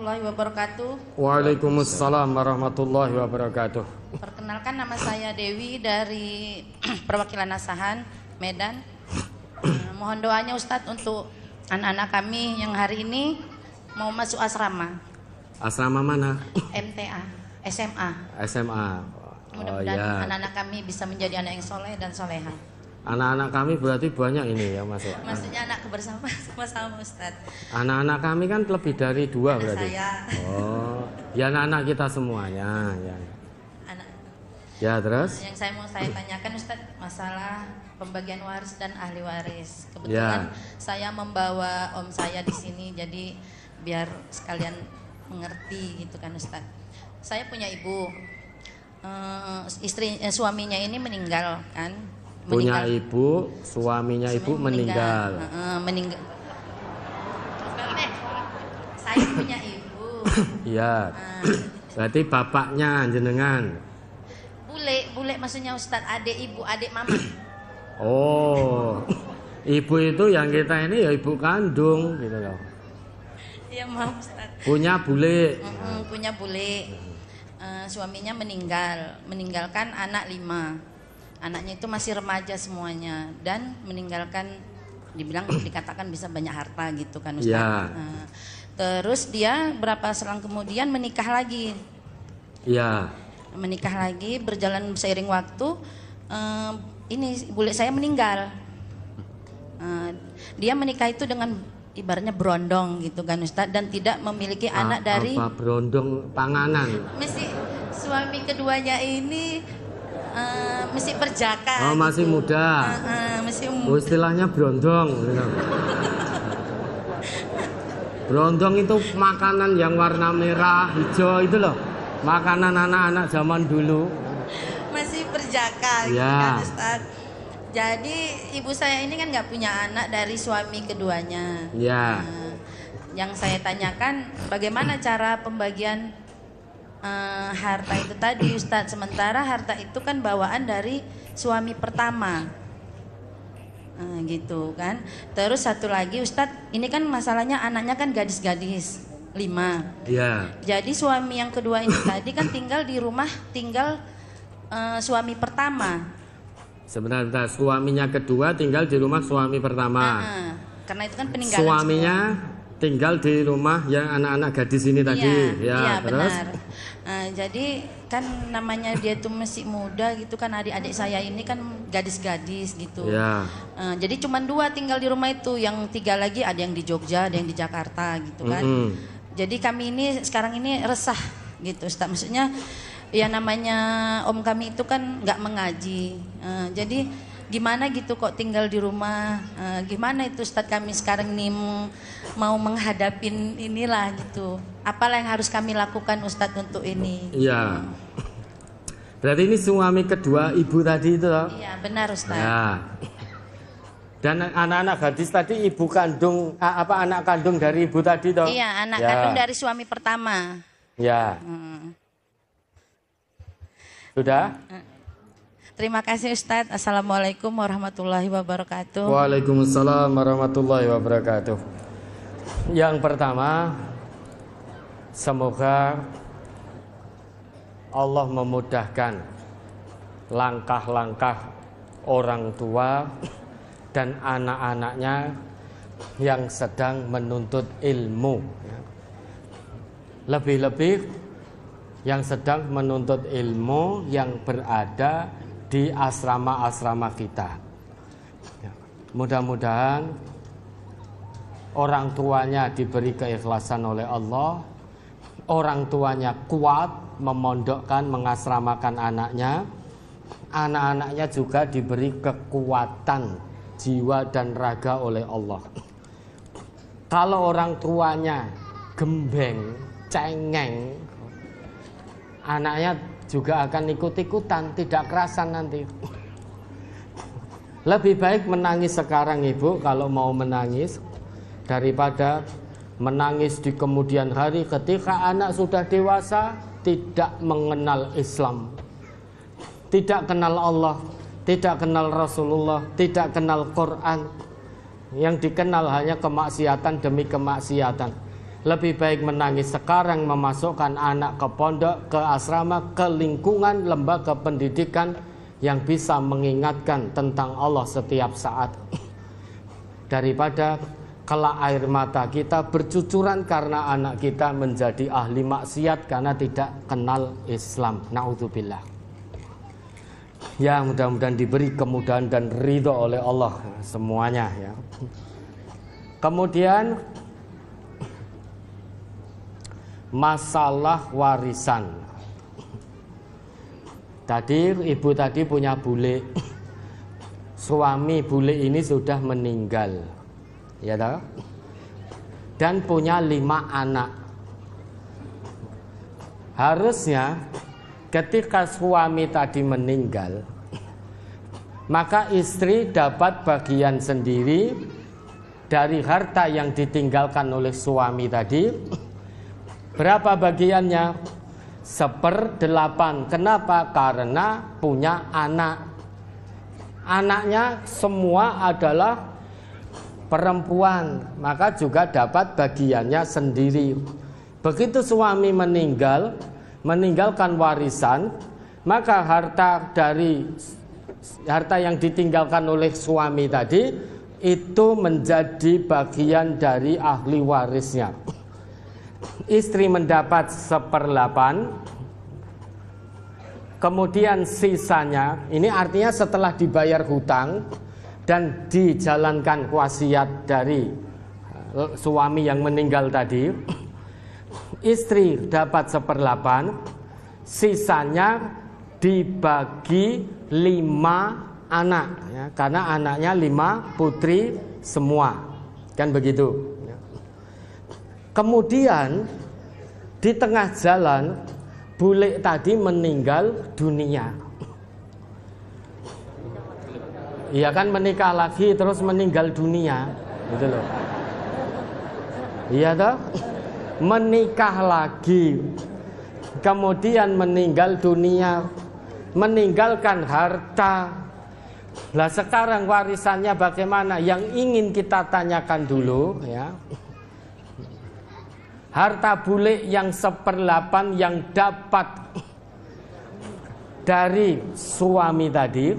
warahmatullahi wabarakatuh. Waalaikumsalam warahmatullahi wabarakatuh. Perkenalkan, nama saya Dewi dari perwakilan Asahan Medan. Mohon doanya Ustadz untuk anak-anak kami yang hari ini mau masuk asrama. Asrama mana? MTA, SMA. SMA. Mudah-mudahan anak-anak kami bisa menjadi anak yang soleh dan soleha. Anak-anak kami berarti banyak ini ya masuk. Maksudnya anak bersama sama Ustadz. Anak-anak kami kan lebih dari 2 Anak berarti. saya. Oh, ya anak-anak kita semuanya. Ya. Anak. Ya terus? Yang saya tanyakan Ustadz, masalah pembagian waris dan ahli waris. Kebetulan saya membawa om saya di sini, jadi biar sekalian mengerti gitu kan Ustadz. Saya punya ibu, suaminya ini meninggal kan. Punya ibu, suaminya ibu meninggal. Meninggal. Saya punya ibu. Iya. Berarti bapaknya jenengan. Bule maksudnya Ustadz, adik ibu, adik mama. Oh, ibu itu yang kita ini ya ibu kandung gitu loh. Iya maaf Ustadz. Punya bule. Punya bule. Suaminya meninggalkan anak 5. Anaknya itu masih remaja semuanya dan meninggalkan, dikatakan bisa banyak harta gitu kan Ustadz. Ya. Terus dia berapa selang kemudian menikah lagi. Iya. Menikah lagi, berjalan seiring waktu, ini bule saya meninggal. Dia menikah itu dengan ibaratnya berondong gitu kan Ustadz, dan tidak memiliki anak dari. Apa berondong panganan? Mesti suami keduanya ini mesti perjaka. Oh, masih gitu. muda. Masih Oh, istilahnya berondong. Berondong itu makanan yang warna merah, hijau itu loh. Makanan anak-anak zaman dulu. Masih perjaka gitu kan Ustadz. Jadi ibu saya ini kan nggak punya anak dari suami keduanya. Ya. Yang saya tanyakan, bagaimana cara pembagian harta itu tadi Ustadz. Sementara harta itu kan bawaan dari suami pertama. Gitu kan. Terus satu lagi Ustadz, ini kan masalahnya anaknya kan gadis-gadis 5. Iya. Jadi suami yang kedua ini tadi kan tinggal di rumah suami pertama. Sebentar, suaminya kedua tinggal di rumah suami pertama. Karena itu kan peninggalan. Suaminya tinggal di rumah yang anak-anak gadis ini tadi. Iya, terus? benar. Jadi kan namanya dia tuh masih muda gitu kan, adik-adik saya ini kan gadis-gadis gitu. Ya. Jadi cuma 2 tinggal di rumah itu, yang 3 lagi ada yang di Jogja, ada yang di Jakarta gitu kan. Jadi kami ini sekarang ini resah gitu Ustaz. Maksudnya ya namanya om kami itu kan nggak mengaji. Jadi gimana gitu kok tinggal di rumah. Gimana itu Ustaz, kami sekarang ini mau menghadapin inilah gitu. Apalah yang harus kami lakukan Ustaz untuk ini? Iya. Berarti ini suami kedua ibu tadi itu loh. Iya benar Ustaz. Ya. Dan anak-anak gadis tadi ibu kandung, anak kandung dari ibu tadi toh? Iya, anak kandung dari suami pertama. Ya. Sudah? Terima kasih Ustadz. Assalamualaikum warahmatullahi wabarakatuh. Waalaikumsalam warahmatullahi wabarakatuh. Yang pertama, semoga Allah memudahkan langkah-langkah orang tua dan anak-anaknya yang sedang menuntut ilmu. Lebih-lebih yang sedang menuntut ilmu yang berada di asrama-asrama kita. Mudah-mudahan orang tuanya diberi keikhlasan oleh Allah, orang tuanya kuat memondokkan, mengasramakan anaknya, anak-anaknya juga diberi kekuatan jiwa dan raga oleh Allah. Kalau orang tuanya gembeng, cengeng, anaknya juga akan ikut-ikutan, tidak kerasan nanti. Lebih baik menangis sekarang ibu kalau mau menangis, daripada menangis di kemudian hari ketika anak sudah dewasa, tidak mengenal Islam, tidak kenal Allah, tidak kenal Rasulullah, tidak kenal Quran. Yang dikenal hanya kemaksiatan demi kemaksiatan. Lebih baik menangis sekarang memasukkan anak ke pondok, ke asrama, ke lingkungan lembaga pendidikan yang bisa mengingatkan tentang Allah setiap saat, daripada kelak air mata kita bercucuran karena anak kita menjadi ahli maksiat karena tidak kenal Islam. Na'udzubillah. Ya, mudah-mudahan diberi kemudahan dan ridho oleh Allah semuanya ya. Kemudian masalah warisan. Tadi ibu tadi punya bule. Suami bule ini sudah meninggal. Ya toh? Dan punya 5 anak. Harusnya ketika suami tadi meninggal, maka istri dapat bagian sendiri dari harta yang ditinggalkan oleh suami tadi. Berapa bagiannya? 1/8. Kenapa? Karena punya anak. Anaknya semua adalah perempuan, maka juga dapat bagiannya sendiri. Begitu suami meninggal, meninggalkan warisan, maka harta yang ditinggalkan oleh suami tadi itu menjadi bagian dari ahli warisnya. Istri mendapat 1/8, kemudian sisanya, ini artinya setelah dibayar hutang dan dijalankan wasiat dari suami yang meninggal tadi, istri dapat 1/8, sisanya dibagi 5 anak ya, karena anaknya 5 putri semua, kan begitu. Kemudian di tengah jalan bule tadi meninggal dunia. Iya kan, menikah lagi terus meninggal dunia, gitu loh. Iya toh? Menikah lagi, kemudian meninggal dunia, meninggalkan harta. Lah sekarang warisannya bagaimana? Yang ingin kita tanyakan dulu ya. Harta bule yang 1/8 yang dapat dari suami tadi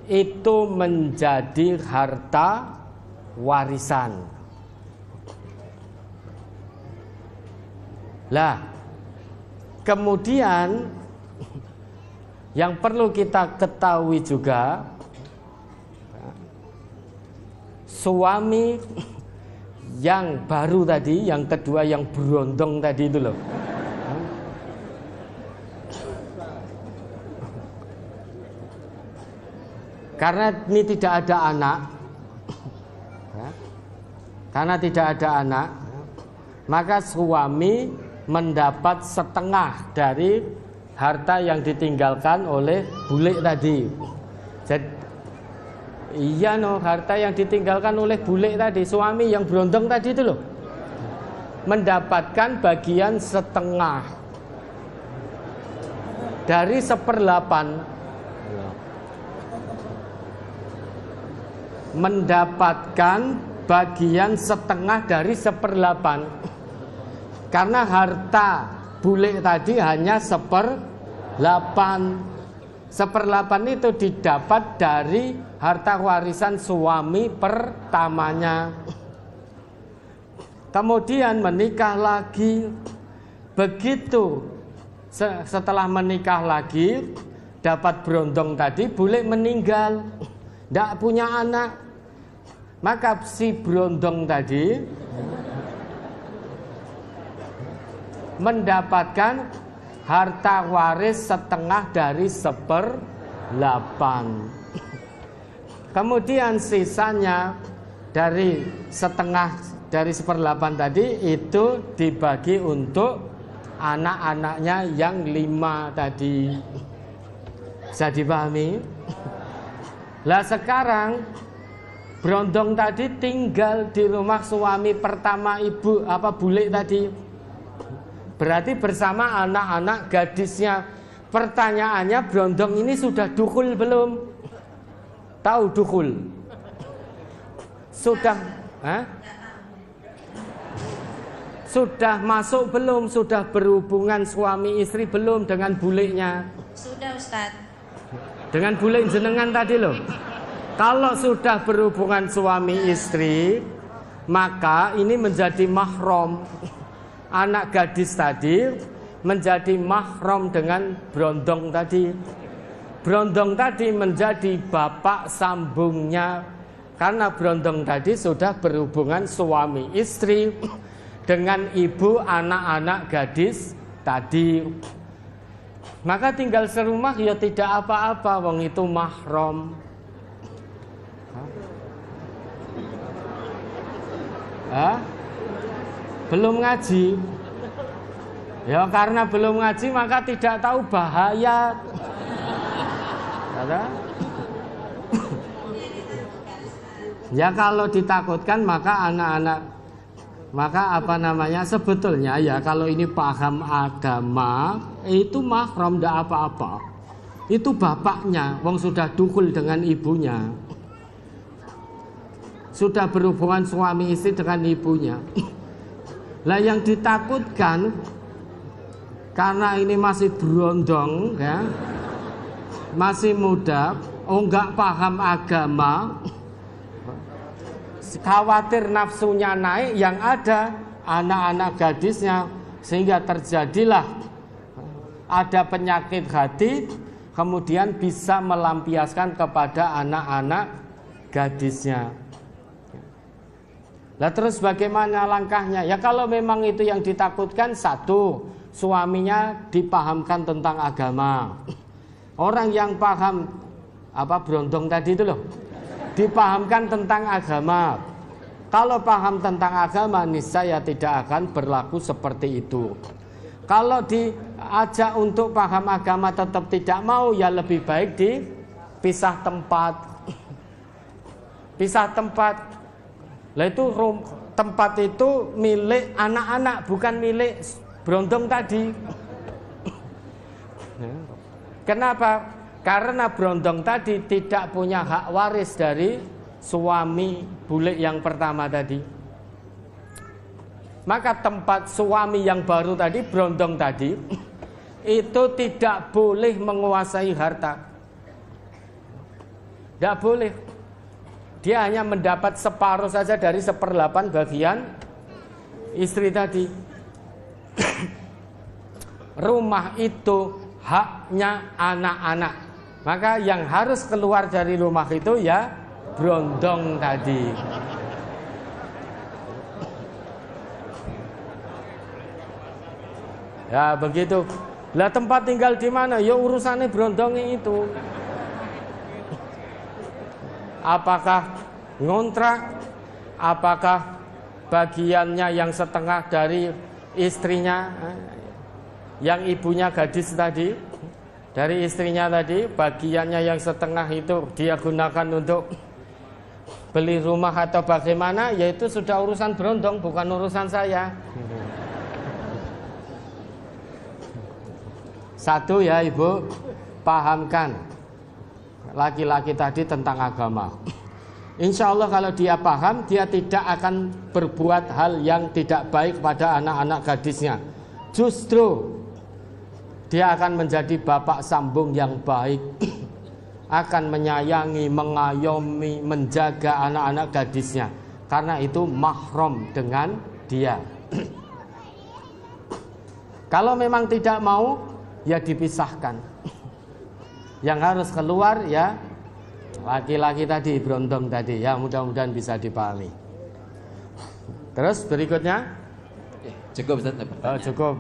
itu menjadi harta warisan. Lah, kemudian yang perlu kita ketahui juga, suami yang baru tadi, yang kedua yang berondong tadi itu loh, karena ini tidak ada anak, karena tidak ada anak, maka suami mendapat setengah dari harta yang ditinggalkan oleh bule tadi. Jadi, iya no, harta yang ditinggalkan oleh bule tadi, suami yang berondong tadi itu loh, mendapatkan bagian setengah dari 1/8, mendapatkan bagian setengah dari 1/8, karena harta bule tadi hanya 1/8. 1/8 itu didapat dari harta warisan suami pertamanya. Kemudian menikah lagi. Begitu setelah menikah lagi, dapat berondong tadi, bule meninggal, tidak punya anak. Maka si berondong tadi mendapatkan harta waris setengah dari 1/8. Kemudian sisanya dari setengah dari 1/8 tadi itu dibagi untuk anak-anaknya yang 5 tadi. Bisa dipahami? Lah sekarang berondong tadi tinggal di rumah suami pertama ibu bule tadi. Berarti bersama anak-anak gadisnya. Pertanyaannya, berondong ini sudah dukul belum? Tahu dukul? Sudah Sudah masuk belum? Sudah berhubungan suami istri belum dengan buliknya? Sudah Ustaz. Dengan bulik jenengan tadi loh. Kalau sudah berhubungan suami istri, maka ini menjadi mahram. Anak gadis tadi menjadi mahram dengan brondong tadi. Brondong tadi menjadi bapak sambungnya. Karena brondong tadi sudah berhubungan suami istri dengan ibu anak-anak gadis tadi. Maka tinggal serumah ya tidak apa-apa, wong itu mahram. Belum ngaji. Ya karena belum ngaji maka tidak tahu bahaya. Ya kalau ditakutkan maka anak-anak, maka sebetulnya ya kalau ini paham agama itu mahram tidak apa-apa. Itu bapaknya, wong sudah dukul dengan ibunya, sudah berhubungan suami istri dengan ibunya. Lah yang ditakutkan karena ini masih berondong ya, masih muda, enggak paham agama, khawatir nafsunya naik, yang ada anak-anak gadisnya, sehingga terjadilah ada penyakit hati, kemudian bisa melampiaskan kepada anak-anak gadisnya. Lah terus bagaimana langkahnya? Ya kalau memang itu yang ditakutkan, satu, suaminya dipahamkan tentang agama. Orang yang paham brondong tadi itu loh, dipahamkan tentang agama. Kalau paham tentang agama, niscaya tidak akan berlaku seperti itu. Kalau diajak untuk paham agama tetap tidak mau, ya lebih baik dipisah tempat. Pisah tempat. Lah itu tempat itu milik anak-anak, bukan milik brondong tadi. Kenapa? Karena brondong tadi tidak punya hak waris dari suami bulik yang pertama tadi. Maka tempat suami yang baru tadi, brondong tadi, itu tidak boleh menguasai harta. Tidak boleh. Dia hanya mendapat separuh saja dari 1/8 bagian istri tadi. Rumah itu haknya anak-anak. Maka yang harus keluar dari rumah itu ya brondong tadi. Ya begitu. Lah tempat tinggal di mana? Ya urusannya brondongnya itu. Apakah ngontrak? Apakah bagiannya yang setengah dari istrinya, yang ibunya gadis tadi, dari istrinya tadi, bagiannya yang setengah itu dia gunakan untuk beli rumah atau bagaimana? Yaitu sudah urusan brondong, bukan urusan saya. Satu ya ibu, pahamkan laki-laki tadi tentang agama. Insya Allah kalau dia paham, dia tidak akan berbuat hal yang tidak baik pada anak-anak gadisnya. Justru dia akan menjadi bapak sambung yang baik, akan menyayangi, mengayomi, menjaga anak-anak gadisnya, karena itu mahram dengan dia. Kalau memang tidak mau, ya dipisahkan. Yang harus keluar ya laki-laki tadi, brondong tadi. Ya mudah-mudahan bisa dipahami. Terus berikutnya. Cukup Ustaz. Oh, cukup.